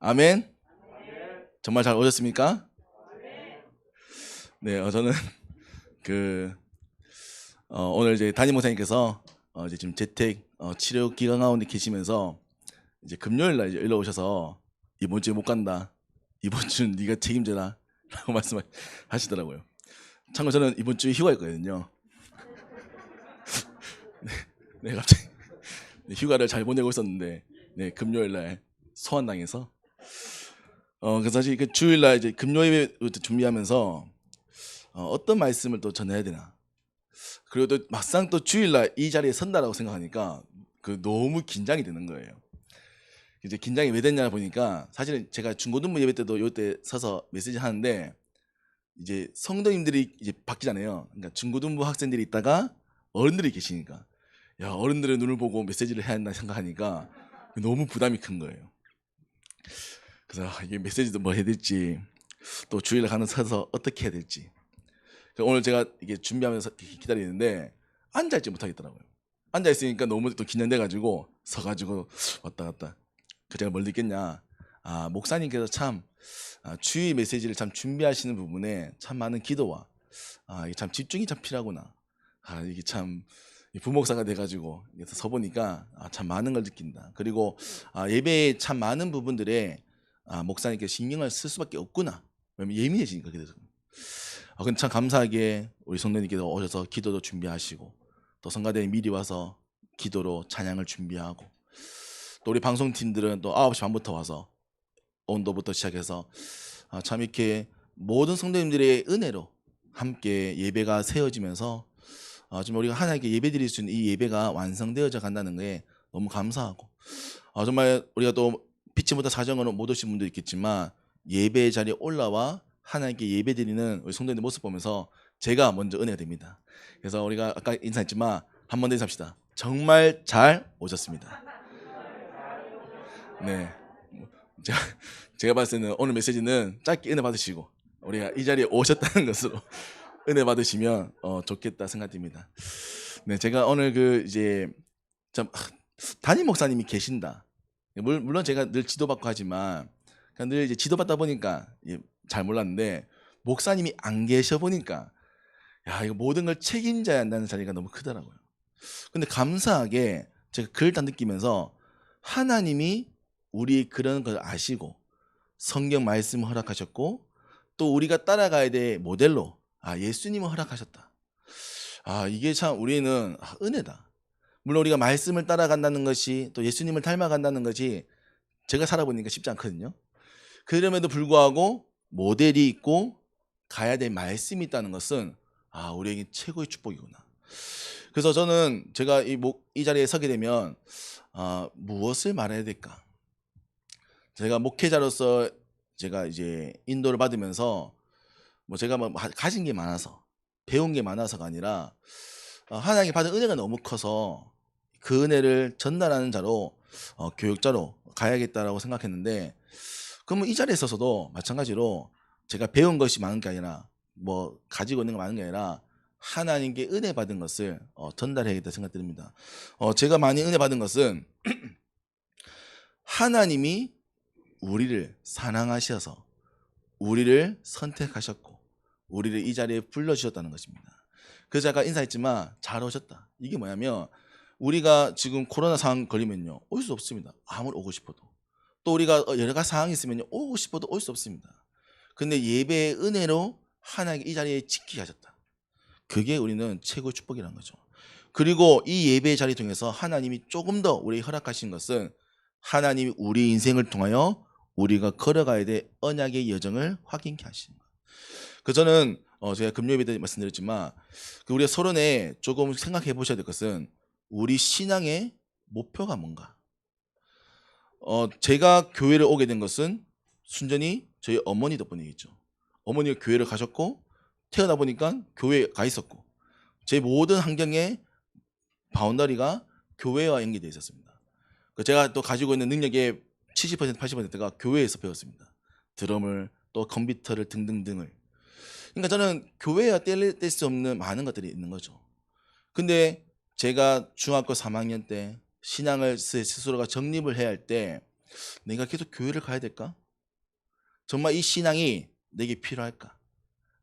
아멘. 정말 잘 오셨습니까? 네, 저는 그 오늘 이제 담임 목사님께서 이제 지금 재택 치료 기간 가운데 계시면서 이제 금요일 날 이제 연락 오셔서 이번 주에 못 간다. 이번 주는 네가 책임져라. 라고 말씀하시더라고요. 참고로 저는 이번 주에 휴가였거든요. 네, 갑자기 휴가를 잘 보내고 있었는데 네, 금요일 날 소환당해서 그래서 사실 그 주일 날 이제 금요일부터 준비하면서 어떤 말씀을 또 전해야 되나. 그리고 또 막상 또 주일날 이 자리에 선다라고 생각하니까 그 너무 긴장이 되는 거예요. 이제 긴장이 왜 됐냐 보니까 사실은 제가 중고등부 예배 때도 요때 서서 메시지 하는데 이제 성도님들이 이제 바뀌잖아요. 그러니까 중고등부 학생들이 있다가 어른들이 계시니까 야 어른들의 눈을 보고 메시지를 해야 한다 생각하니까 너무 부담이 큰 거예요. 그래서 이게 메시지도 뭐 해야 될지 또 주일날 가는 서서 어떻게 해야 될지 오늘 제가 이게 준비하면서 기다리는데 앉아있지 못하겠더라고요. 앉아있으니까 너무 또 긴장돼가지고 서가지고 왔다 갔다. 제가 뭘 느꼈냐. 목사님께서 참 주의 메시지를 참 준비하시는 부분에 참 많은 기도와 이게 참 집중이 참 필요하구나. 이게 참 부목사가 돼가지고 서보니까 참 많은 걸 느낀다. 그리고 예배에 참 많은 부분들에 목사님께서 신경을 쓸 수밖에 없구나. 왜냐면 예민해지니까 그래서. 근데 참 감사하게 우리 성도님께서 오셔서 기도도 준비하시고 또 성가대에 미리 와서 기도로 찬양을 준비하고 또 우리 방송팀들은 또 9시 반부터 와서 온도부터 시작해서 참 이렇게 모든 성도님들의 은혜로 함께 예배가 세워지면서 좀 우리가 하나님께 예배 드릴 수 있는 이 예배가 완성되어져 간다는 게 너무 감사하고 정말 우리가 또 피치 못한 사정으로 못 오신 분도 있겠지만 예배 자리에 올라와 하나님께 예배드리는 우리 성도님의 모습 보면서 제가 먼저 은혜가 됩니다. 그래서 우리가 아까 인사했지만 한 번 더 인사합시다. 정말 잘 오셨습니다. 네, 제가 봤을 때는 오늘 메시지는 짧게 은혜 받으시고 우리가 이 자리에 오셨다는 것으로 은혜 받으시면 좋겠다 생각됩니다. 네, 제가 오늘 이제 참 담임 목사님이 계신다. 물론 제가 늘 지도받고 하지만 늘 이제 지도받다 보니까 잘 몰랐는데 목사님이 안 계셔 보니까 야 이거 모든 걸 책임져야 한다는 자리가 너무 크더라고요. 근데 감사하게 제가 그걸 다 느끼면서 하나님이 우리 그런 걸 아시고 성경 말씀을 허락하셨고 또 우리가 따라가야 될 모델로 예수님을 허락하셨다. 이게 참 우리는 은혜다. 물론 우리가 말씀을 따라간다는 것이 또 예수님을 닮아간다는 것이 제가 살아보니까 쉽지 않거든요. 그럼에도 불구하고 모델이 있고 가야 될 말씀이 있다는 것은 우리에게 최고의 축복이구나. 그래서 저는 제가 이 자리에 서게 되면 무엇을 말해야 될까? 제가 목회자로서 제가 이제 인도를 받으면서 제가 가진 게 많아서 배운 게 많아서가 아니라 하나님께 받은 은혜가 너무 커서 그 은혜를 전달하는 자로 교육자로 가야겠다라고 생각했는데 그러면 이 자리에 있어서도 마찬가지로 제가 배운 것이 많은 게 아니라 가지고 있는 게 많은 게 아니라 하나님께 은혜 받은 것을 전달해야겠다 생각됩니다. 제가 많이 은혜 받은 것은 하나님이 우리를 사랑하셔서 우리를 선택하셨고 우리를 이 자리에 불러주셨다는 것입니다. 그래서 아까 인사했지만 잘 오셨다. 이게 뭐냐면 우리가 지금 코로나 상황 걸리면요 올 수 없습니다. 아무리 오고 싶어도. 또 우리가 여러 가지 상황이 있으면요 오고 싶어도 올 수 없습니다. 근데 예배의 은혜로 하나님 이 자리에 지키게 하셨다. 그게 우리는 최고의 축복이라는 거죠. 그리고 이 예배의 자리 통해서 하나님이 조금 더 우리 허락하신 것은 하나님이 우리 인생을 통하여 우리가 걸어가야 될 언약의 여정을 확인케 하시는 거예요. 그래서 저는 제가 금요일에 때 말씀드렸지만 우리가 서론에 조금 생각해 보셔야 될 것은 우리 신앙의 목표가 뭔가. 제가 교회를 오게 된 것은 순전히 저희 어머니 덕분이겠죠. 어머니가 교회를 가셨고 태어나 보니까 교회에 가 있었고 제 모든 환경의 바운더리가 교회와 연계되어 있었습니다. 제가 또 가지고 있는 능력의 70% 80%가 교회에서 배웠습니다. 드럼을 또 컴퓨터를 등등등을. 그러니까 저는 교회와 뗄 수 없는 많은 것들이 있는 거죠. 근데 제가 중학교 3학년 때 신앙을 스스로가 정립을 해야 할 때 내가 계속 교회를 가야 될까? 정말 이 신앙이 내게 필요할까?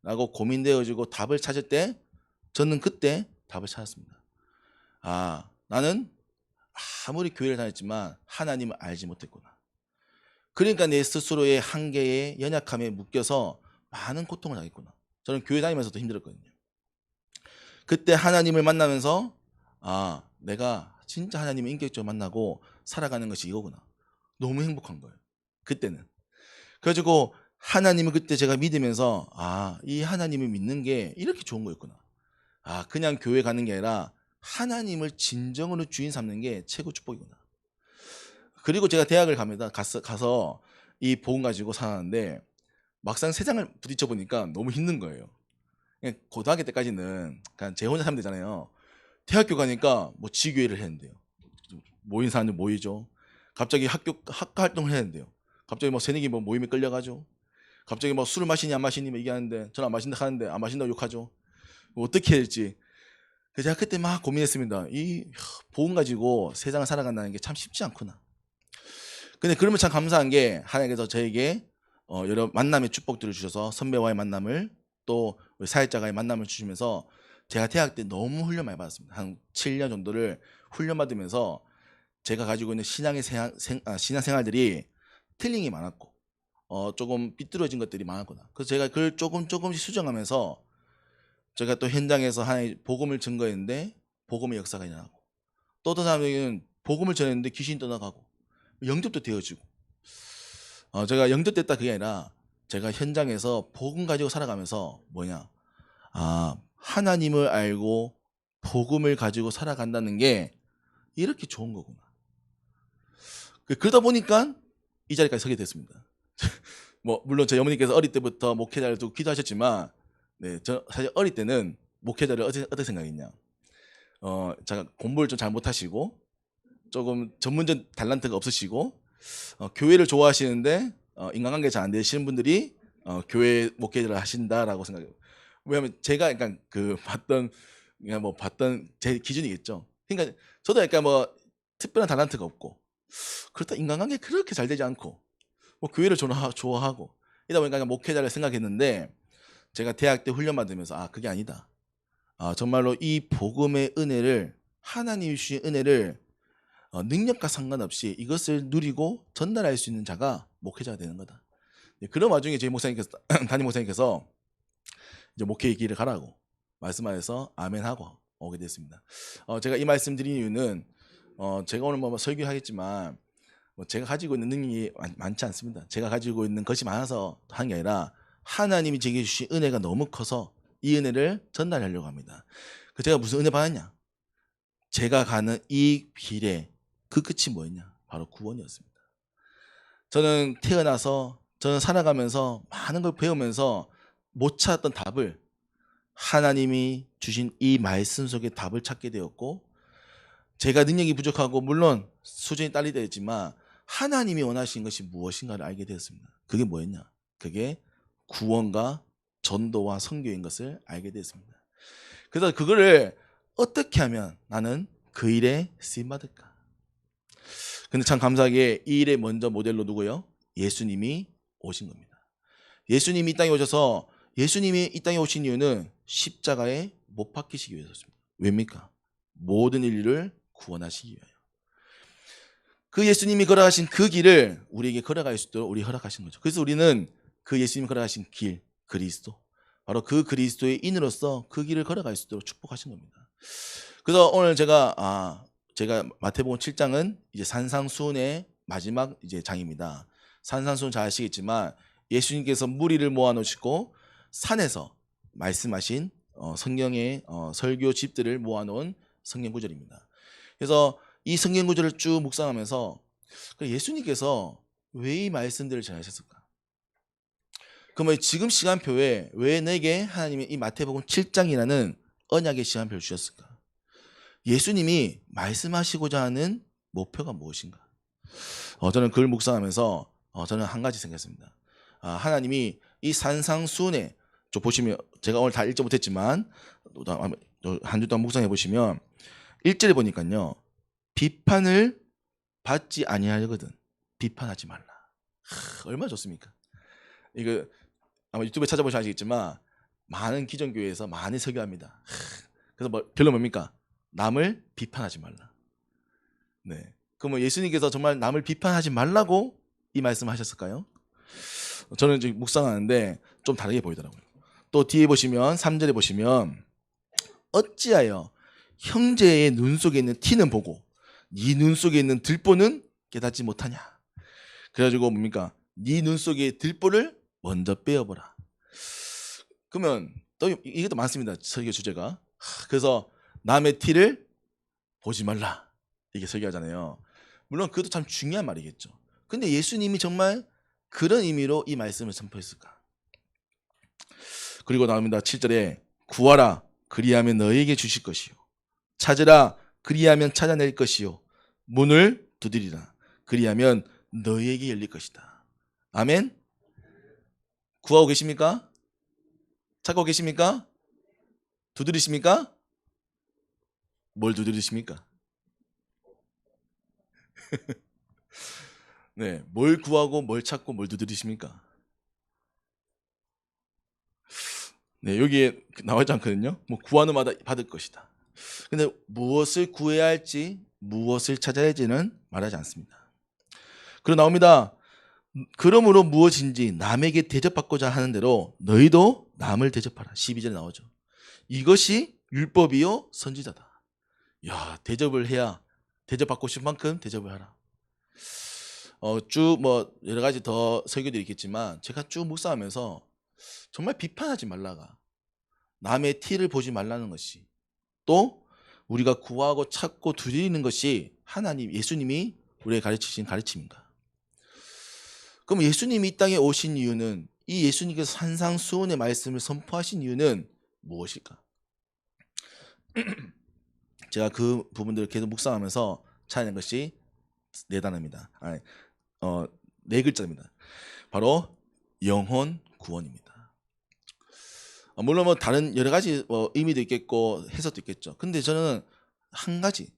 라고 고민되어지고 답을 찾을 때 저는 그때 답을 찾았습니다. 나는 아무리 교회를 다녔지만 하나님을 알지 못했구나. 그러니까 내 스스로의 한계에 연약함에 묶여서 많은 고통을 당했구나. 저는 교회 다니면서도 힘들었거든요. 그때 하나님을 만나면서 내가 진짜 하나님을 인격적으로 만나고 살아가는 것이 이거구나. 너무 행복한 거예요. 그때는. 그래가지고 하나님을 그때 제가 믿으면서 이 하나님을 믿는 게 이렇게 좋은 거였구나. 그냥 교회 가는 게 아니라 하나님을 진정으로 주인 삼는 게 최고 축복이구나. 그리고 제가 대학을 가서 이 복음 가지고 살았는데 막상 세상을 부딪혀 보니까 너무 힘든 거예요. 그냥 고등학교 때까지는 그냥 제 혼자 살면 되잖아요. 대학교 가니까 뭐 지교회를 해야 된대요. 모인 사람들 모이죠. 갑자기 학과 활동을 해야 된대요. 갑자기 뭐 새내기 뭐 모임에 끌려가죠. 갑자기 뭐 술을 마시니 안 마시니 얘기하는데 저는 안 마신다 하는데 안 마신다고 욕하죠. 뭐 어떻게 해야 될지. 제가 그때 막 고민했습니다. 이 복음 가지고 세상을 살아간다는 게 참 쉽지 않구나. 근데 그러면 참 감사한 게 하나님께서 저에게 여러 만남의 축복들을 주셔서 선배와의 만남을 또 사역자와의 만남을 주시면서 제가 대학 때 너무 훈련 많이 받았습니다. 한 7년 정도를 훈련 받으면서 제가 가지고 있는 신앙생활들이 틀린 게 많았고 조금 삐뚤어진 것들이 많았구나. 그래서 제가 그걸 조금씩 수정하면서 제가 또 현장에서 하나의 복음을 증거했는데 복음의 역사가 일어나고 또 어떤 사람에게는 복음을 전했는데 귀신이 떠나가고 영접도 되어지고 제가 영접됐다 그게 아니라 제가 현장에서 복음 가지고 살아가면서 하나님을 알고 복음을 가지고 살아간다는 게 이렇게 좋은 거구나. 그러다 보니까 이 자리까지 서게 됐습니다. 뭐 물론 저희 어머니께서 어릴 때부터 목회자를 두고 기도하셨지만 저 사실 어릴 때는 목회자를 어떻게 생각했냐. 제가 공부를 좀 잘 못하시고 조금 전문적 달란트가 없으시고 교회를 좋아하시는데 인간관계 잘 안 되시는 분들이 교회 목회자를 하신다라고 생각해요. 왜냐하면 제가 약간 봤던 제 기준이겠죠. 그러니까 저도 약간 뭐 특별한 달란트가 없고 그렇다 인간관계 그렇게 잘 되지 않고 뭐 교회를 좋아하고 이다 보니까 목회자를 생각했는데 제가 대학 때 훈련 받으면서 그게 아니다. 정말로 이 복음의 은혜를 하나님이 주신 은혜를 능력과 상관없이 이것을 누리고 전달할 수 있는 자가 목회자가 되는 거다. 그런 와중에 저희 목사님께서 담임 목사님께서 이제 목회의 길을 가라고 말씀하셔서 아멘하고 오게 됐습니다. 제가 이 말씀 드린 이유는 제가 오늘 뭐 설교하겠지만 제가 가지고 있는 능력이 많지 않습니다. 제가 가지고 있는 것이 많아서 한 게 아니라 하나님이 제게 주신 은혜가 너무 커서 이 은혜를 전달하려고 합니다. 제가 무슨 은혜 받았냐? 제가 가는 이 길에 그 끝이 뭐였냐? 바로 구원이었습니다. 저는 태어나서 저는 살아가면서 많은 걸 배우면서 못 찾았던 답을 하나님이 주신 이 말씀 속에 답을 찾게 되었고 제가 능력이 부족하고 물론 수준이 딸리다 했지만 하나님이 원하신 것이 무엇인가를 알게 되었습니다. 그게 뭐였냐? 그게 구원과 전도와 선교인 것을 알게 되었습니다. 그래서 그거를 어떻게 하면 나는 그 일에 쓰임받을까? 근데 참 감사하게 이 일의 먼저 모델로 누구요? 예수님이 오신 겁니다. 예수님이 이 땅에 오셔서 예수님이 이 땅에 오신 이유는 십자가에 못 박히시기 위해서였습니다. 왜입니까? 모든 인류를 구원하시기 위하여. 그 예수님이 걸어가신 그 길을 우리에게 걸어갈 수 있도록 우리 허락하신 거죠. 그래서 우리는 그 예수님이 걸어가신 길, 그리스도, 바로 그 그리스도의 인으로서 그 길을 걸어갈 수 있도록 축복하신 겁니다. 그래서 오늘 제가 마태복음 7장은 이제 산상수훈의 마지막 이제 장입니다. 산상수훈 잘 아시겠지만 예수님께서 무리를 모아놓으시고 산에서 말씀하신 성경의 설교 집들을 모아놓은 성경 구절입니다. 그래서 이 성경 구절을 쭉 묵상하면서 예수님께서 왜 이 말씀들을 전하셨을까? 그러면 지금 시간표에 왜 내게 하나님이 이 마태복음 7장이라는 언약의 시간표를 주셨을까? 예수님이 말씀하시고자 하는 목표가 무엇인가? 저는 그걸 묵상하면서 저는 한 가지 생각했습니다. 하나님이 이 산상수훈에 보시면 제가 오늘 다 읽지 못했지만 한 주 동안 묵상해 보시면 1절에 보니까요. 비판을 받지 아니하려거든. 비판하지 말라. 얼마나 좋습니까? 이거 아마 유튜브에 찾아보시면 아시겠지만 많은 기존교회에서 많이 설교합니다. 그래서 결론 뭡니까? 남을 비판하지 말라. 네. 그러면 예수님께서 정말 남을 비판하지 말라고 이 말씀을 하셨을까요? 저는 지금 묵상하는데 좀 다르게 보이더라고요. 또 뒤에 보시면 3절에 보시면 어찌하여 형제의 눈 속에 있는 티는 보고 네 눈 속에 있는 들보는 깨닫지 못하냐. 그래가지고 뭡니까? 네 눈 속에 들보를 먼저 빼어보라. 그러면 또 이것도 많습니다. 설교 주제가. 그래서 남의 티를 보지 말라. 이게 설교하잖아요. 물론 그것도 참 중요한 말이겠죠. 근데 예수님이 정말 그런 의미로 이 말씀을 선포했을까? 그리고 나옵니다. 7절에 구하라 그리하면 너에게 주실 것이요 찾으라 그리하면 찾아낼 것이요 문을 두드리라 그리하면 너에게 열릴 것이다. 아멘. 구하고 계십니까? 찾고 계십니까? 두드리십니까? 뭘 두드리십니까? 네, 뭘 구하고 뭘 찾고 뭘 두드리십니까? 네, 여기에 나와있지 않거든요. 뭐 구하는 마다 받을 것이다. 근데 무엇을 구해야 할지 무엇을 찾아야 할지는 말하지 않습니다. 그리고 나옵니다. 그러므로 무엇인지 남에게 대접받고자 하는 대로 너희도 남을 대접하라. 12절에 나오죠. 이것이 율법이요 선지자다. 야, 대접을 해야 대접받고 싶은 만큼 대접을 하라. 쭉 뭐 여러 가지 더 설교들이 있겠지만 제가 쭉 묵상하면서 정말 비판하지 말라가 남의 티를 보지 말라는 것이 또 우리가 구하고 찾고 두드리는 것이 하나님 예수님이 우리에게 가르치신 가르침인가? 그럼 예수님이 이 땅에 오신 이유는 이 예수님께서 산상수훈의 말씀을 선포하신 이유는 무엇일까? 제가 그 부분들을 계속 묵상하면서 찾아낸 것이 네 단어입니다. 네 글자입니다. 바로 영혼 구원입니다. 물론 뭐 다른 여러 가지 의미도 있겠고 해석도 있겠죠. 근데 저는 한 가지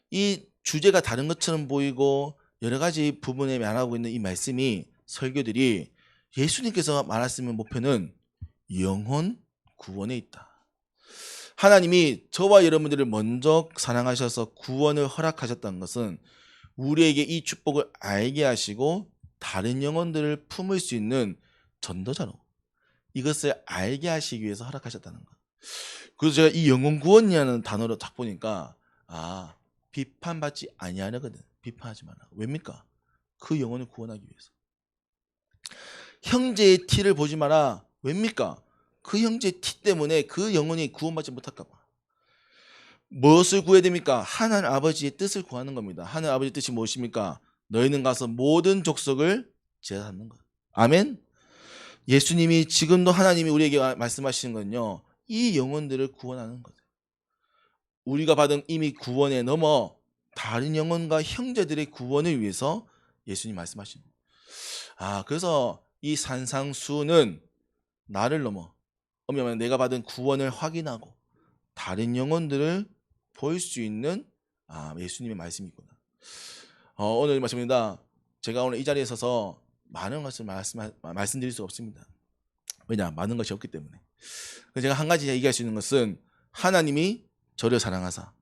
이 주제가 다른 것처럼 보이고 여러 가지 부분에 말하고 있는 이 말씀이 설교들이 예수님께서 말하시는 목표는 영혼 구원에 있다. 하나님이 저와 여러분들을 먼저 사랑하셔서 구원을 허락하셨다는 것은 우리에게 이 축복을 알게 하시고 다른 영혼들을 품을 수 있는 전도자로 이것을 알게 하시기 위해서 허락하셨다는 것. 그래서 제가 이 영혼 구원이라는 단어를 딱 보니까 비판받지 아니하려거든. 비판하지 마라. 왜입니까? 그 영혼을 구원하기 위해서. 형제의 티를 보지 마라. 왜입니까? 그 형제의 티 때문에 그 영혼이 구원받지 못할까 봐. 무엇을 구해야 됩니까? 하나님 아버지의 뜻을 구하는 겁니다. 하나님 아버지의 뜻이 무엇입니까? 너희는 가서 모든 족속을 제하는 것. 아멘. 예수님이 지금도 하나님이 우리에게 말씀하시는 건요. 이 영혼들을 구원하는 거예요. 우리가 받은 이미 구원에 넘어 다른 영혼과 형제들의 구원을 위해서 예수님 말씀하십니다. 그래서 이 산상수는 나를 넘어 어머니 내가 받은 구원을 확인하고 다른 영혼들을 볼 수 있는 예수님의 말씀이구나. 오늘 말씀입니다. 제가 오늘 이 자리에 서서 많은 것을 말씀드릴 수 없습니다. 왜냐? 많은 것이 없기 때문에. 제가 한 가지 얘기할 수 있는 것은 하나님이 저를 사랑하사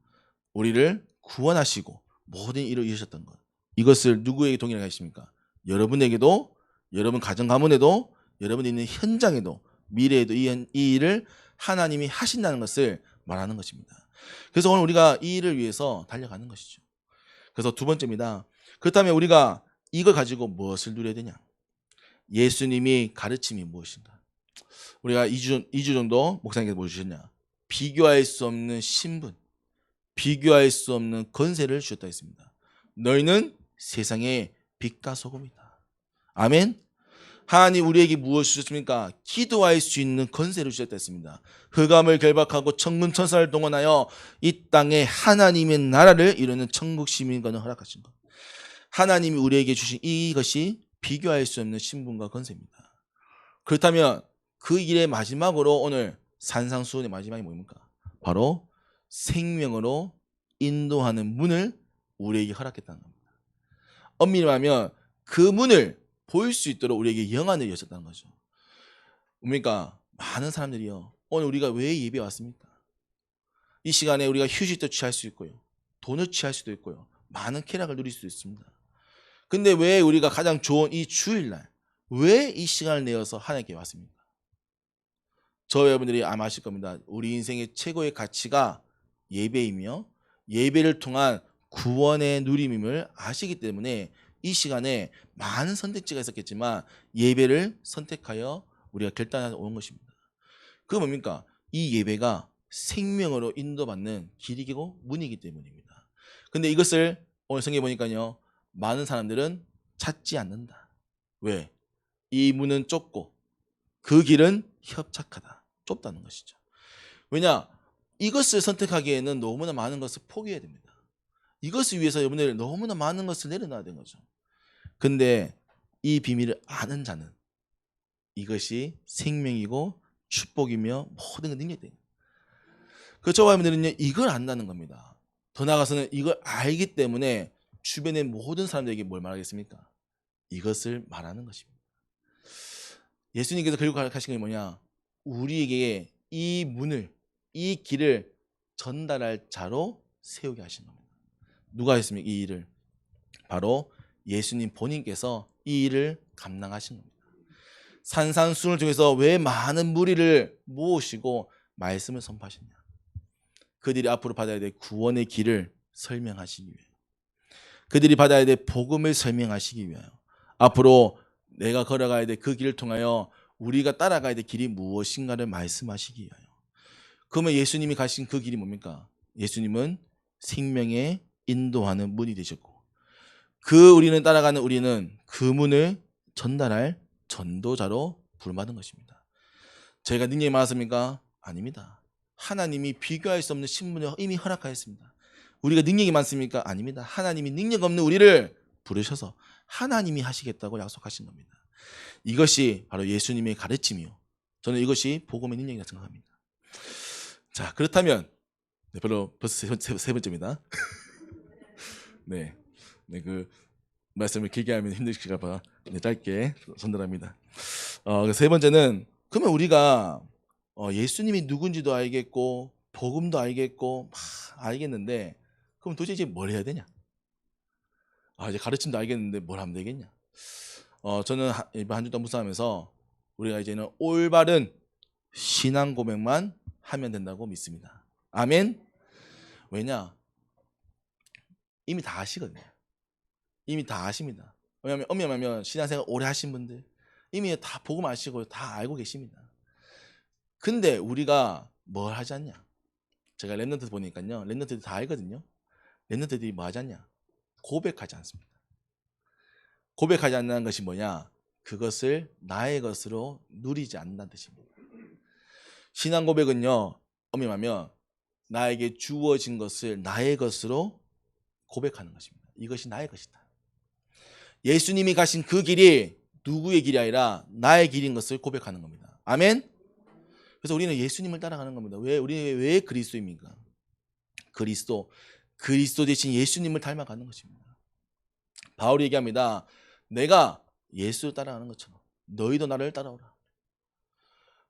우리를 구원하시고 모든 일을 이루셨던 것. 이것을 누구에게 동일하게 하십니까? 여러분에게도 여러분 가정 가문에도 여러분이 있는 현장에도 미래에도 이 일을 하나님이 하신다는 것을 말하는 것입니다. 그래서 오늘 우리가 이 일을 위해서 달려가는 것이죠. 그래서 두 번째입니다. 그렇다면 우리가 이걸 가지고 무엇을 누려야 되냐? 예수님이 가르침이 무엇인가? 우리가 2주 정도 목사님께서 뭐 주셨냐? 비교할 수 없는 신분, 비교할 수 없는 권세를 주셨다 했습니다. 너희는 세상의 빛과 소금이다. 아멘. 하나님 우리에게 무엇을 주셨습니까? 기도할 수 있는 권세를 주셨다 했습니다. 흑암을 결박하고 천군 천사를 동원하여 이 땅에 하나님의 나라를 이루는 천국 시민권을 허락하신 것. 하나님이 우리에게 주신 이것이 비교할 수 없는 신분과 권세입니다. 그렇다면 그 일의 마지막으로 오늘 산상수훈의 마지막이 뭡니까? 바로 생명으로 인도하는 문을 우리에게 허락했다는 겁니다. 엄밀히 말하면 그 문을 볼 수 있도록 우리에게 영안을 여셨다는 거죠. 뭡니까? 많은 사람들이요, 오늘 우리가 왜 예배 왔습니까? 이 시간에 우리가 휴식도 취할 수 있고요, 돈을 취할 수도 있고요, 많은 쾌락을 누릴 수도 있습니다. 근데 왜 우리가 가장 좋은 이 주일날 왜 이 시간을 내어서 하나님께 왔습니까? 저 여러분들이 아마 아실 겁니다. 우리 인생의 최고의 가치가 예배이며 예배를 통한 구원의 누림임을 아시기 때문에 이 시간에 많은 선택지가 있었겠지만 예배를 선택하여 우리가 결단하여 온 것입니다. 그 뭡니까? 이 예배가 생명으로 인도받는 길이고 문이기 때문입니다. 근데 이것을 오늘 성경에 보니까요, 많은 사람들은 찾지 않는다. 왜? 이 문은 좁고 그 길은 협착하다. 좁다는 것이죠. 왜냐? 이것을 선택하기에는 너무나 많은 것을 포기해야 됩니다. 이것을 위해서 여러분들 너무나 많은 것을 내려놔야 되는 거죠. 근데 이 비밀을 아는 자는 이것이 생명이고 축복이며 모든 걸 능력이에요. 그 저와 여러분들은요, 이걸 안다는 겁니다. 더 나아가서는 이걸 알기 때문에 주변의 모든 사람들에게 뭘 말하겠습니까? 이것을 말하는 것입니다. 예수님께서 결국 하신 게 뭐냐? 우리에게 이 문을, 이 길을 전달할 자로 세우게 하신 겁니다. 누가 했습니까? 이 일을 바로 예수님 본인께서 이 일을 감당하신 겁니다. 산산수훈을 통해서 왜 많은 무리를 모으시고 말씀을 선포하셨냐? 그들이 앞으로 받아야 될 구원의 길을 설명하시기 위해, 그들이 받아야 될 복음을 설명하시기 위하여, 앞으로 내가 걸어가야 될 그 길을 통하여 우리가 따라가야 될 길이 무엇인가를 말씀하시기 위하여. 그러면 예수님이 가신 그 길이 뭡니까? 예수님은 생명에 인도하는 문이 되셨고, 그 우리는 따라가는 우리는 그 문을 전달할 전도자로 부름받은 것입니다. 저희가 능력이 많습니까? 아닙니다. 하나님이 비교할 수 없는 신분을 이미 허락하였습니다. 우리가 능력이 많습니까? 아닙니다. 하나님이 능력 없는 우리를 부르셔서 하나님이 하시겠다고 약속하신 겁니다. 이것이 바로 예수님의 가르침이요, 저는 이것이 복음의 능력이라고 생각합니다. 자, 그렇다면 벌써 세 번째입니다. 네, 그 말씀을 길게 하면 힘드실까 봐 짧게 전달합니다. 세 번째는, 그러면 우리가 예수님이 누군지도 알겠고 복음도 알겠고 막 알겠는데, 그럼 도대체 이제 뭘 해야 되냐? 이제 가르침도 알겠는데 뭘 하면 되겠냐? 저는 이번 한 주 동안 묵상하면서 우리가 이제는 올바른 신앙 고백만 하면 된다고 믿습니다. 아멘. 왜냐? 이미 다 아시거든요. 이미 다 아십니다. 왜냐하면 신앙생활 오래 하신 분들 이미 다 복음 아시고 다 알고 계십니다. 근데 우리가 뭘 하지 않냐? 제가 랩런트 보니까요, 랩런트들이 다 알거든요. 랩런트들이 뭐 하지 않냐? 고백하지 않습니다. 고백하지 않는 것이 뭐냐? 그것을 나의 것으로 누리지 않는다는 뜻입니다. 신앙 고백은요, 엄밀하면 나에게 주어진 것을 나의 것으로 고백하는 것입니다. 이것이 나의 것이다. 예수님이 가신 그 길이 누구의 길이 아니라 나의 길인 것을 고백하는 겁니다. 아멘. 그래서 우리는 예수님을 따라가는 겁니다. 우리는 왜 그리스도입니까? 그리스도 대신 예수님을 닮아가는 것입니다. 바울이 얘기합니다. 내가 예수를 따라가는 것처럼 너희도 나를 따라오라.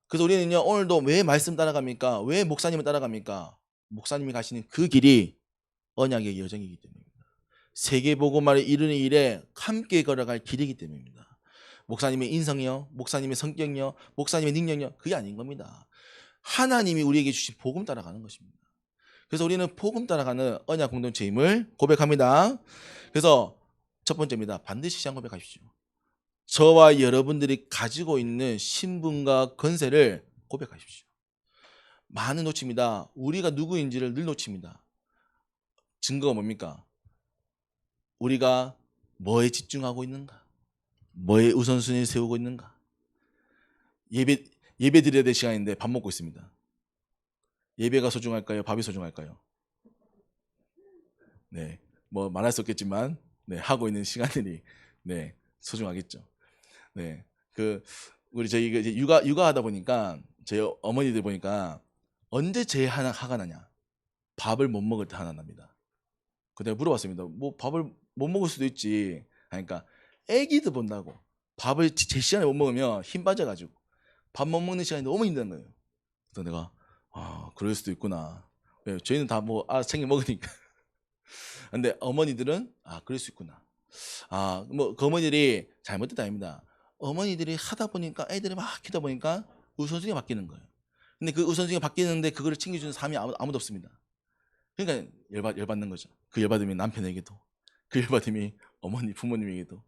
그래서 우리는요, 오늘도 왜 말씀 따라갑니까? 왜 목사님을 따라갑니까? 목사님이 가시는 그 길이 언약의 여정이기 때문입니다. 세계복음화를 이루는 일에 함께 걸어갈 길이기 때문입니다. 목사님의 인성이요, 목사님의 성격이요, 목사님의 능력이요, 그게 아닌 겁니다. 하나님이 우리에게 주신 복음 따라가는 것입니다. 그래서 우리는 복음 따라가는 언약 공동체임을 고백합니다. 그래서 첫 번째입니다. 반드시 신앙 고백하십시오. 저와 여러분들이 가지고 있는 신분과 권세를 고백하십시오. 많은 놓칩니다. 우리가 누구인지를 늘 놓칩니다. 증거가 뭡니까? 우리가 뭐에 집중하고 있는가? 뭐에 우선순위를 세우고 있는가? 예배 드려야 될 시간인데 밥 먹고 있습니다. 예배가 소중할까요? 밥이 소중할까요? 네, 뭐 말할 수 없겠지만, 네, 하고 있는 시간들이, 네, 소중하겠죠. 네, 저희 이제 육아하다 보니까 저희 어머니들 보니까 언제 제일 화가 나냐? 밥을 못 먹을 때 화가 납니다. 그때 물어봤습니다. 뭐 밥을 못 먹을 수도 있지. 그러니까 애기도 본다고 밥을 제 시간에 못 먹으면 힘 빠져가지고 밥 못 먹는 시간이 너무 힘든 거예요. 그래서 내가 그럴 수도 있구나. 왜? 저희는 다 뭐 챙겨 먹으니까. 근데 어머니들은 그럴 수 있구나. 뭐 그 어머니들이 잘못됐다 아닙니다. 어머니들이 하다 보니까 애들이 막 키다 보니까 우선순위가 바뀌는 거예요. 근데 그 우선순위가 바뀌는데 그거를 챙겨주는 사람이 아무도 없습니다. 그러니까 열받는 거죠. 그 열받음이 남편에게도, 그 열받음이 어머니 부모님에게도.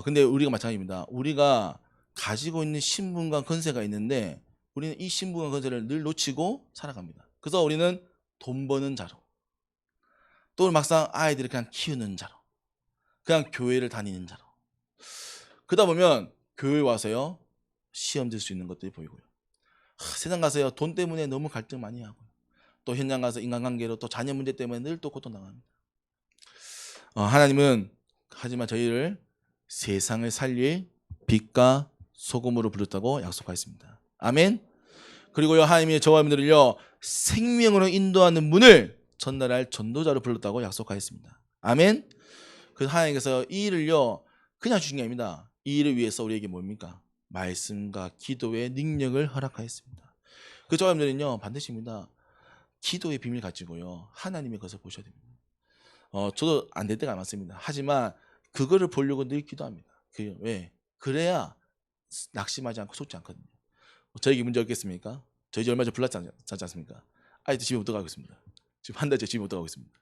근데 우리가 마찬가지입니다. 우리가 가지고 있는 신분과 권세가 있는데 우리는 이 신분과 권세를 늘 놓치고 살아갑니다. 그래서 우리는 돈 버는 자로, 또 막상 아이들을 그냥 키우는 자로, 그냥 교회를 다니는 자로, 그러다 보면 교회 와서요 시험 들 수 있는 것들이 보이고요. 세상 가서요 돈 때문에 너무 갈등 많이 하고, 또 현장 가서 인간관계로 또 자녀 문제 때문에 늘 또 고통당합니다. 하나님은 하지만 저희를 세상을 살릴 빛과 소금으로 부르셨다고 약속하였습니다. 아멘. 그리고요 하나님이 저와 여러분들을요 생명으로 인도하는 문을 전달할 전도자로 불렀다고 약속하였습니다. 아멘. 그 하나님께서 이 일을요 그냥 주신 게 아닙니다. 이 일을 위해서 우리에게 뭡니까? 말씀과 기도의 능력을 허락하였습니다. 그 저와 여러분들은요 반드시입니다. 기도의 비밀 가지고요 하나님의 것을 보셔야 됩니다. 저도 안 될 때가 많습니다. 하지만 그거를 보려고 늘 기도합니다. 왜? 그래야 낙심하지 않고 속지 않거든요. 저에게 문제 없겠습니까? 저희 집 얼마 전에 불났지 않습니까? 아직도 집에 못 들어가고 있습니다. 지금 한 달째 집에 못 들어가고 있습니다.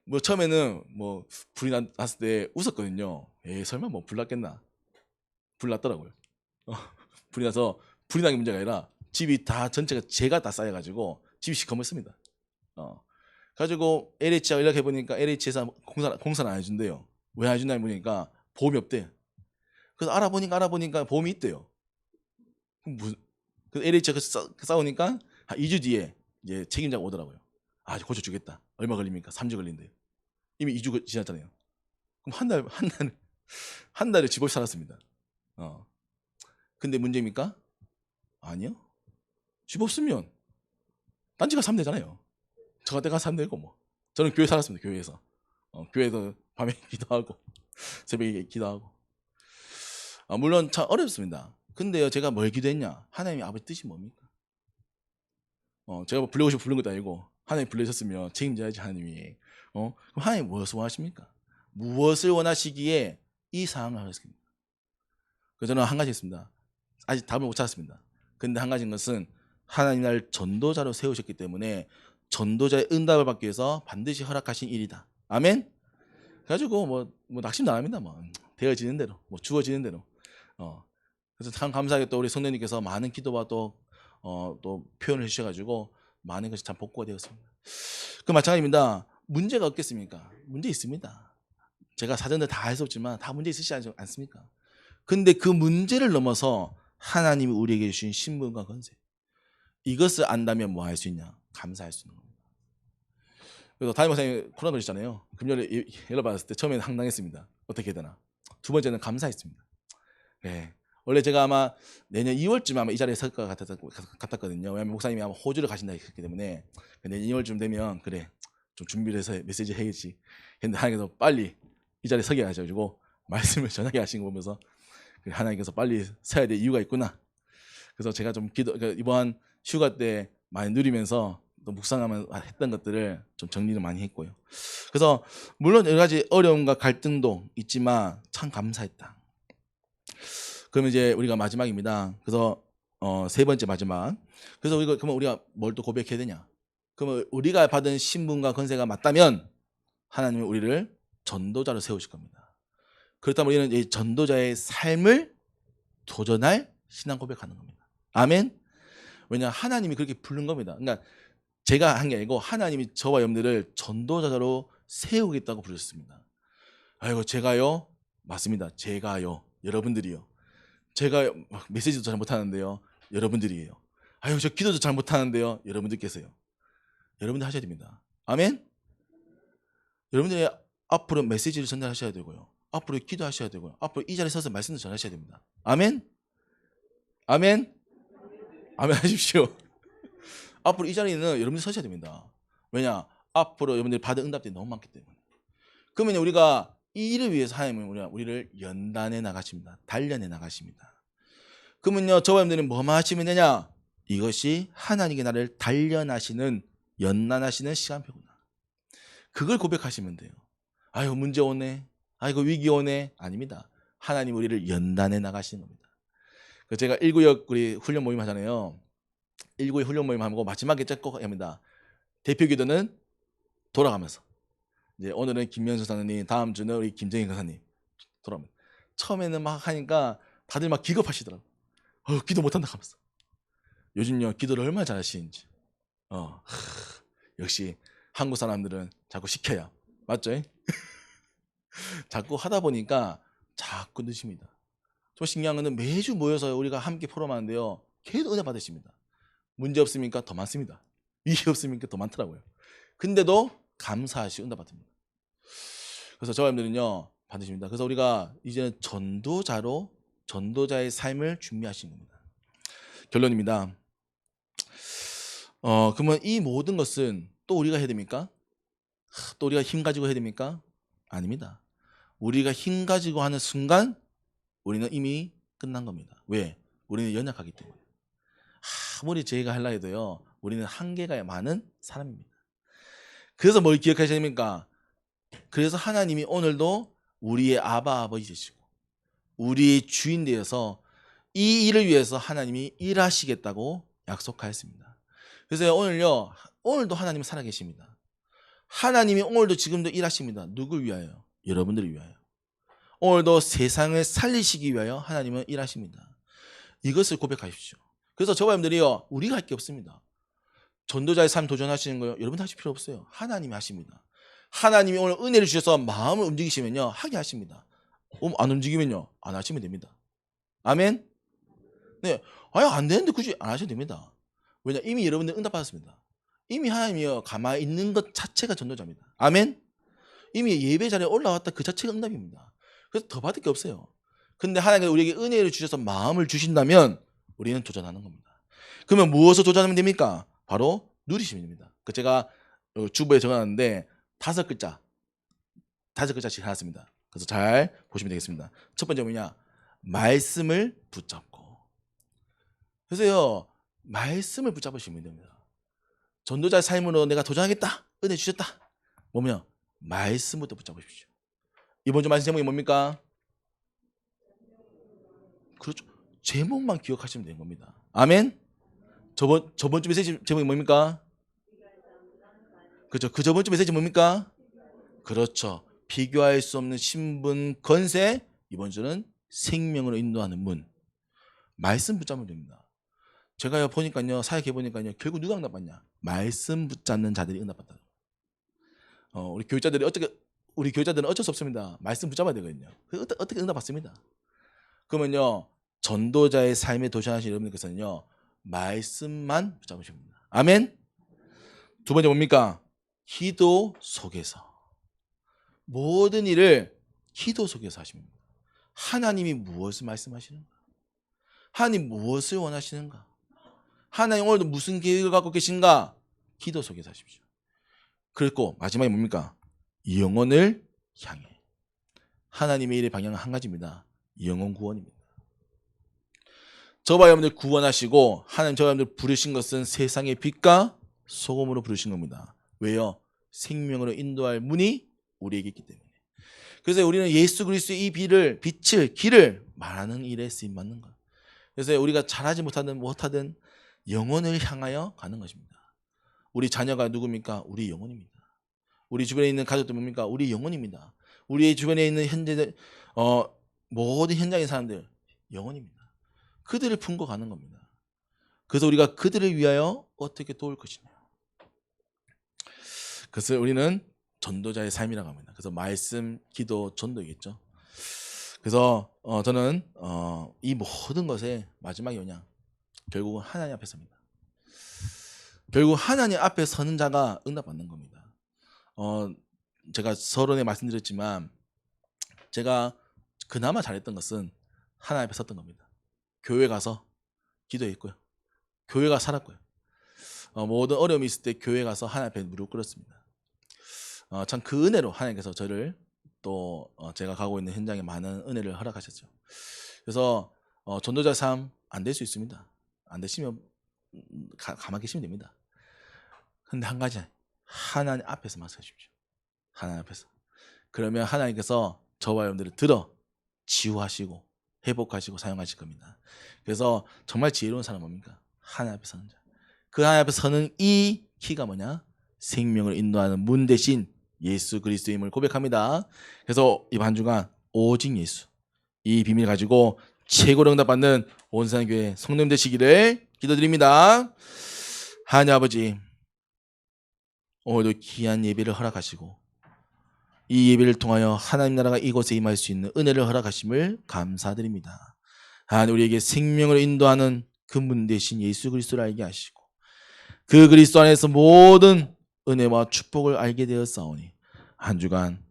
뭐 처음에는 뭐 불이 났을 때 웃었거든요. 설마 뭐 불 났겠나? 불 났더라고요. 불이 나서 불이 난 게 문제가 아니라 집이 다 전체가 재가 다 쌓여가지고 집이 시커멓습니다. 가지고 LH하고 연락해 보니까 LH에서 공사를 안 해준대요. 왜 안 해주나 보니까 보험이 없대. 그래서 알아보니까 보험이 있대요. 그 LH가 싸우니까 한 2주 뒤에 이제 책임자가 오더라고요. 고쳐주겠다. 얼마 걸립니까? 3주 걸린대요. 이미 2주 지났잖아요. 그럼 한 달을 집 없이 살았습니다. 근데 문제입니까? 아니요. 집 없으면 딴지 가서 살면 되잖아요. 저 같은 데 가서 살면 되고 뭐. 저는 교회 살았습니다. 교회에서. 교회에서 밤에 기도하고 새벽에 기도하고. 물론 참 어렵습니다. 근데요 제가 뭘 기도했냐? 하나님의 아버지 뜻이 뭡니까? 제가 뭐 불러오시고 부른 것도 아니고 하나님 불러주셨으면 책임져야지 하나님이. 그럼 하나님 무엇을 원하십니까? 무엇을 원하시기에 이 상황을 하셨습니까? 그래서 저는 한 가지 있습니다. 아직 답을 못 찾았습니다. 근데 한 가지인 것은 하나님 날 전도자로 세우셨기 때문에 전도자의 응답을 받기 위해서 반드시 허락하신 일이다. 아멘. 그래가지고 뭐 낙심도 안 합니다. 뭐 되어지는 대로, 뭐 주어지는 대로. 그래서 참 감사하게 또 우리 성도님께서 많은 기도와 또 표현을 해주셔가지고 많은 것이 참 복구가 되었습니다. 그 마찬가지입니다. 문제가 없겠습니까? 문제 있습니다. 제가 사전들 다 할 수 없지만 다 문제 있으시지 않습니까? 근데 그 문제를 넘어서 하나님이 우리에게 주신 신분과 권세, 이것을 안다면 뭐 할 수 있냐? 감사할 수 있는 겁니다. 그래서 담임 목사님 코로나 걸리셨잖아요. 금요일에 연락 받았을 때 처음에는 황당했습니다. 어떻게 해야 되나? 두 번째는 감사했습니다. 네. 원래 제가 아마 내년 2월쯤에 아마 이 자리에 설 것 같았거든요. 왜냐하면 목사님이 아마 호주를 가신다 했기 때문에 내년 2월쯤 되면 그래 좀 준비를 해서 메시지 해야지 했는데 하나님께서 빨리 이 자리에 서게 하셔가지고 말씀을 전하게 하신 거 보면서 하나님께서 빨리 서야 될 이유가 있구나. 그래서 제가 좀 이번 휴가 때 많이 누리면서 또 묵상하면 했던 것들을 좀 정리를 많이 했고요. 그래서 물론 여러 가지 어려움과 갈등도 있지만 참 감사했다. 그러면 이제 우리가 마지막입니다. 그래서 세 번째 마지막. 그래서 그러면 우리가 뭘 또 고백해야 되냐? 그러면 우리가 받은 신분과 권세가 맞다면 하나님은 우리를 전도자로 세우실 겁니다. 그렇다면 우리는 이 전도자의 삶을 도전할 신앙 고백하는 겁니다. 아멘. 왜냐 하나님이 그렇게 부른 겁니다. 그러니까 제가 한 게 아니고 하나님이 저와 여러분들을 전도자로 세우겠다고 부르셨습니다. 아이고 제가요? 맞습니다. 제가요. 여러분들이요. 제가 메시지도 잘 못하는데요. 여러분들이에요. 아유 저 기도도 잘 못하는데요. 여러분들께서요. 여러분들 하셔야 됩니다. 아멘. 여러분들이 앞으로 메시지를 전달하셔야 되고요. 앞으로 기도하셔야 되고요. 앞으로 이 자리에 서서 말씀도 전하셔야 됩니다. 아멘. 아멘. 아멘 하십시오. 앞으로 이 자리에는 여러분들이 서셔야 됩니다. 왜냐? 앞으로 여러분들이 받은 응답들이 너무 많기 때문에. 그러면 우리가 이 일을 위해서 하나님은 우리를 연단해 나가십니다. 단련해 나가십니다. 그러면요, 저와 여러분들은 뭐만 하시면 되냐? 이것이 하나님께 나를 단련하시는, 연단하시는 시간표구나. 그걸 고백하시면 돼요. 아이고 문제 오네, 아이고 위기 오네. 아닙니다. 하나님 우리를 연단해 나가시는 겁니다. 제가 1구역 우리 훈련 모임 하잖아요. 1구역 훈련 모임 하고 마지막에 꼭 합니다. 대표 기도는 돌아가면서. 이제 오늘은 김명수 사장님, 다음 주는 우리 김정희 강사님 돌아옵니다. 처음에는 막 하니까 다들 막 기겁하시더라고. 기도 못한다 하면서. 요즘요 기도를 얼마나 잘하시는지. 역시 한국 사람들은 자꾸 시켜야 맞죠? 자꾸 하다 보니까 자꾸 늦습니다. 좀 신기한 거는 매주 모여서 우리가 함께 포럼하는데요, 계속 은혜 받으십니다. 문제 없습니까? 더 많습니다. 위기 없습니까? 더 많더라고요. 근데도 감사하시 응답 받습니다. 그래서 저와 여러분들은요 받으십니다. 그래서 우리가 이제는 전도자의 삶을 준비하시는 겁니다. 결론입니다. 그러면 이 모든 것은 또 우리가 해야 됩니까? 또 우리가 힘 가지고 해야 됩니까? 아닙니다. 우리가 힘 가지고 하는 순간 우리는 이미 끝난 겁니다. 왜? 우리는 연약하기 때문에. 아무리 저희가 하려 해도요, 우리는 한계가 많은 사람입니다. 그래서 뭘 기억하셔야 됩니까? 그래서 하나님이 오늘도 우리의 아버지 되시고 우리의 주인 되어서 이 일을 위해서 하나님이 일하시겠다고 약속하였습니다. 그래서 오늘도 하나님은 살아계십니다. 하나님이 오늘도 지금도 일하십니다. 누굴 위하여? 여러분들을 위하여. 오늘도 세상을 살리시기 위하여 하나님은 일하십니다. 이것을 고백하십시오. 그래서 저와 여러분들이요, 우리가 할 게 없습니다. 전도자의 삶 도전하시는 거요, 여러분 하실 필요 없어요. 하나님이 하십니다. 하나님이 오늘 은혜를 주셔서 마음을 움직이시면요, 하게 하십니다. 안 움직이면요, 안 하시면 됩니다. 아멘? 네, 안 되는데 굳이 안 하셔도 됩니다. 왜냐, 이미 여러분들 응답 받았습니다. 이미 하나님이요, 가만히 있는 것 자체가 전도자입니다. 아멘? 이미 예배 자리에 올라왔다 그 자체가 응답입니다. 그래서 더 받을 게 없어요. 근데 하나님께서 우리에게 은혜를 주셔서 마음을 주신다면 우리는 도전하는 겁니다. 그러면 무엇을 도전하면 됩니까? 바로 누리시면 됩니다. 제가 주보에 적어놨는데 5글자씩 해놨습니다. 그래서 잘 보시면 되겠습니다. 첫 번째 뭐냐? 말씀을 붙잡고. 그래서요, 말씀을 붙잡으시면 됩니다. 전도자의 삶으로 내가 도전하겠다, 은혜 주셨다, 뭐냐? 말씀부터 붙잡으십시오. 이번 주 말씀 제목이 뭡니까? 그렇죠. 제목만 기억하시면 되는 겁니다. 아멘? 저번 주 메시지 제목이 뭡니까? 그렇죠. 그 저번 주 메시지 뭡니까? 그렇죠. 비교할 수 없는 신분, 권세. 이번 주는 생명으로 인도하는 문. 말씀 붙잡으면 됩니다. 제가 보니까요, 사역해 보니까요, 결국 누가 응답받냐? 말씀 붙잡는 자들이 응답받다. 우리 교육자들은 어쩔 수 없습니다. 말씀 붙잡아야 되거든요. 어떻게 응답받습니다. 그러면요, 전도자의 삶에 도전하신 여러분들께서는요, 말씀만 붙잡으시면 됩니다. 아멘. 두 번째 뭡니까? 기도 속에서. 모든 일을 기도 속에서 하시면 됩니다. 하나님이 무엇을 말씀하시는가? 하나님 무엇을 원하시는가? 하나님 오늘도 무슨 계획을 갖고 계신가? 기도 속에서 하십시오. 그리고 마지막에 뭡니까? 영혼을 향해. 하나님의 일의 방향은 한 가지입니다. 영혼 구원입니다. 저와 여러분들 구원하시고 하나님 저와 여러분들 부르신 것은 세상의 빛과 소금으로 부르신 겁니다. 왜요? 생명으로 인도할 문이 우리에게 있기 때문에. 그래서 우리는 예수 그리스도의 이 빛을, 길을 말하는 일에 쓰임받는 것. 그래서 우리가 잘하지 못하든 영혼을 향하여 가는 것입니다. 우리 자녀가 누굽니까? 우리 영혼입니다. 우리 주변에 있는 가족들 뭡니까? 우리 영혼입니다. 우리 주변에 있는 모든 현장의 사람들 영혼입니다. 그들을 품고 가는 겁니다. 그래서 우리가 그들을 위하여 어떻게 도울 것이냐. 그래서 우리는 전도자의 삶이라고 합니다. 그래서 말씀, 기도, 전도이겠죠. 그래서 저는 이 모든 것의 마지막이 뭐냐? 결국은 하나님 앞에 섭니다. 결국 하나님 앞에 서는 자가 응답받는 겁니다. 제가 서론에 말씀드렸지만 제가 그나마 잘했던 것은 하나님 앞에 섰던 겁니다. 교회 가서 기도했고요. 교회가 살았고요. 모든 어려움이 있을 때 교회 가서 하나님 앞에 무릎 꿇었습니다. 참 그 은혜로 하나님께서 저를 또 제가 가고 있는 현장에 많은 은혜를 허락하셨죠. 그래서 전도자 삶 안 될 수 있습니다. 안 되시면 가만히 계시면 됩니다. 근데 한 가지, 하나님 앞에서만 서십시오. 하나님 앞에서. 그러면 하나님께서 저와 여러분들을 들어 치유하시고 회복하시고 사용하실 겁니다. 그래서 정말 지혜로운 사람 뭡니까? 하나님 앞에 서는 자. 그 하나님 앞에 서는 이 키가 뭐냐? 생명을 인도하는 문 대신 예수 그리스도임을 고백합니다. 그래서 이번 주간 오직 예수, 이 비밀 가지고 최고로 응답받는 온산교회 성도님 되시기를 기도드립니다. 하나님 아버지, 오늘도 귀한 예배를 허락하시고 이 예배를 통하여 하나님 나라가 이곳에 임할 수 있는 은혜를 허락하심을 감사드립니다. 하나님, 우리에게 생명을 인도하는 그 문 대신 예수 그리스도를 알게 하시고 그 그리스도 안에서 모든 은혜와 축복을 알게 되었사오니 한 주간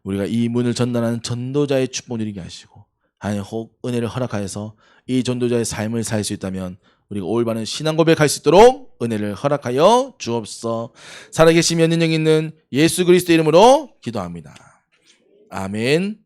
우리가 이 문을 전달하는 전도자의 축복 누리게 하시고 하나님 혹 은혜를 허락하여서 이 전도자의 삶을 살 수 있다면 우리가 올바른 신앙 고백할 수 있도록 은혜를 허락하여 주옵소서. 살아계시며 능력 있는 예수 그리스도 이름으로 기도합니다. 아멘.